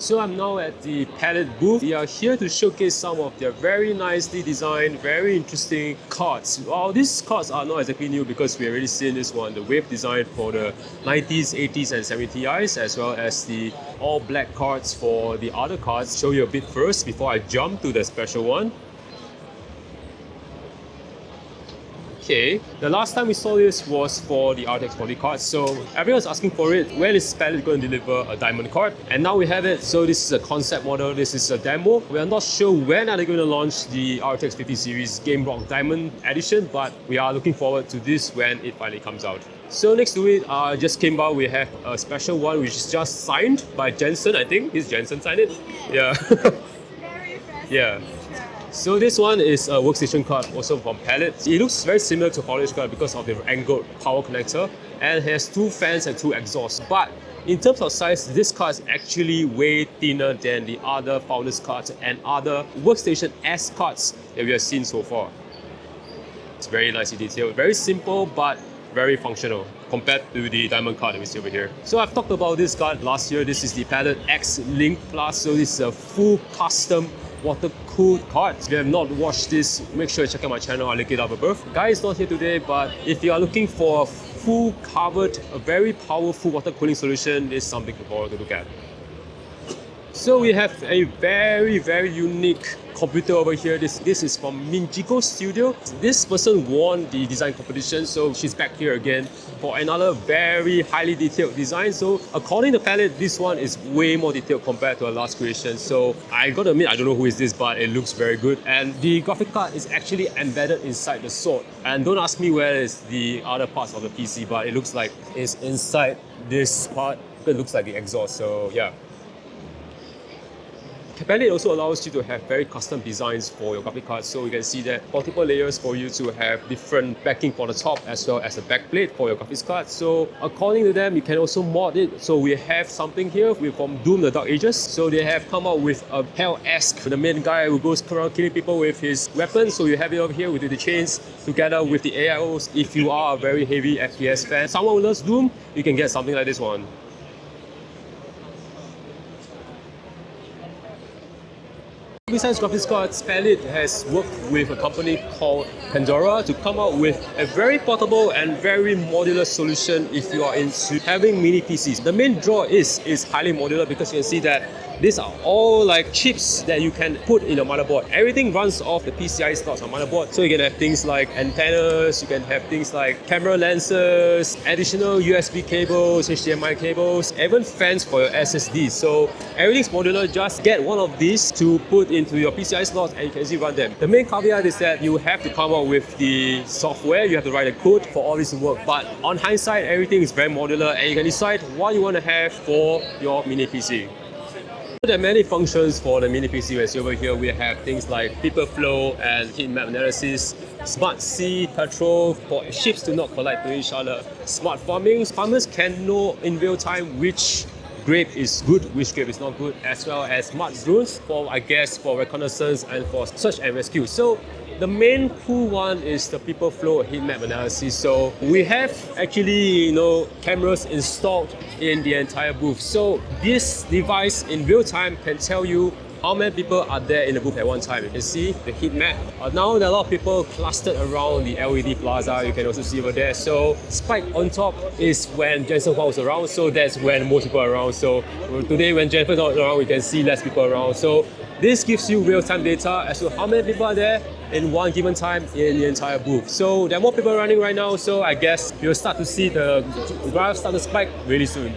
So I'm now at the Palit booth. We are here to showcase some of their very nicely designed, very interesting cards. Well, these cards are not exactly new because we already seen this one, the wave design for the 90s, 80s and 70s, as well as the all black cards for the other cards. Show you a bit first before I jump to the special one. Okay, the last time we saw this was for the RTX 40 card, so everyone's asking for it. When is Palit going to deliver a diamond card? And now we have it. So this is a concept model, this is a demo. We are not sure when are they going to launch the RTX 50 series Game Rock Diamond Edition, but we are looking forward to this when it finally comes out. So next to it, just came by, we have a special one which is just signed by Jensen, I think. Is Jensen signed it? Yeah. Very fresh. Yeah. So this one is a Workstation card, also from Palit. It looks very similar to Polish card because of the angled power connector, and has two fans and two exhausts. But in terms of size, this card is actually way thinner than the other Founders cards and other Workstation S cards that we have seen so far. It's very nicely detailed, very simple but very functional compared to the diamond card that we see over here. So I've talked about this card last year. This is the Palit X Link Plus. So this is a full custom water-cooled card. If you have not watched this, make sure you check out my channel, I'll link it up above. Guy is not here today, but if you are looking for a full covered, a very powerful water cooling solution, this is something to look at. So we have a very unique computer over here. This is from Minjiko Studio. This person won the design competition, so she's back here again for another very highly detailed design. So according to Palit, this one is way more detailed compared to her last creation. So I gotta admit, I don't know who is this, but it looks very good. And the graphic card is actually embedded inside the sword. And don't ask me where is the other parts of the PC, but it looks like it's inside this part. It looks like the exhaust, so yeah. Palit also allows you to have very custom designs for your graphic cards, so you can see that multiple layers for you to have different backing for the top as well as the backplate for your graphics card. So according to them, you can also mod it. So we have something here from Doom the Dark Ages. So they have come out with a Hell-esque, the main guy who goes around killing people with his weapons. So you have it over here with the chains together with the AIOs. If you are a very heavy FPS fan, someone who loves Doom, you can get something like this one. Besides graphics cards, Palit has worked with a company called Pandora to come out with a very portable and very modular solution if you are into having mini PCs. The main draw is highly modular because you can see that these are all like chips that you can put in your motherboard. Everything runs off the PCI slots on motherboard. So you can have things like antennas, you can have things like camera lenses, additional USB cables, HDMI cables, even fans for your SSD. So everything's modular. Just get one of these to put into your PCI slots and you can easily run them. The main caveat is that you have to come up with the software, you have to write a code for all this to work. But on hindsight, everything is very modular and you can decide what you want to have for your mini PC. There are many functions for the mini PC. As over here, we have things like paper flow and heat map analysis, smart sea patrol for ships to not collide to each other, smart farming. Farmers can know in real time which grape is good, which grape is not good, as well as smart drones for, I guess, for reconnaissance and for search and rescue. So the main cool one is the people flow heat map analysis. So we have actually, cameras installed in the entire booth. So this device in real time can tell you how many people are there in the booth at one time. You can see the heat map. Now there are a lot of people clustered around the LED plaza. You can also see over there. So spike on top is when Jensen was around. So that's when most people are around. So today when Jensen's not around, we can see less people around. So this gives you real-time data as to how many people are there in one given time in the entire booth. So there are more people running right now. So I guess you'll start to see the graph start to spike really soon.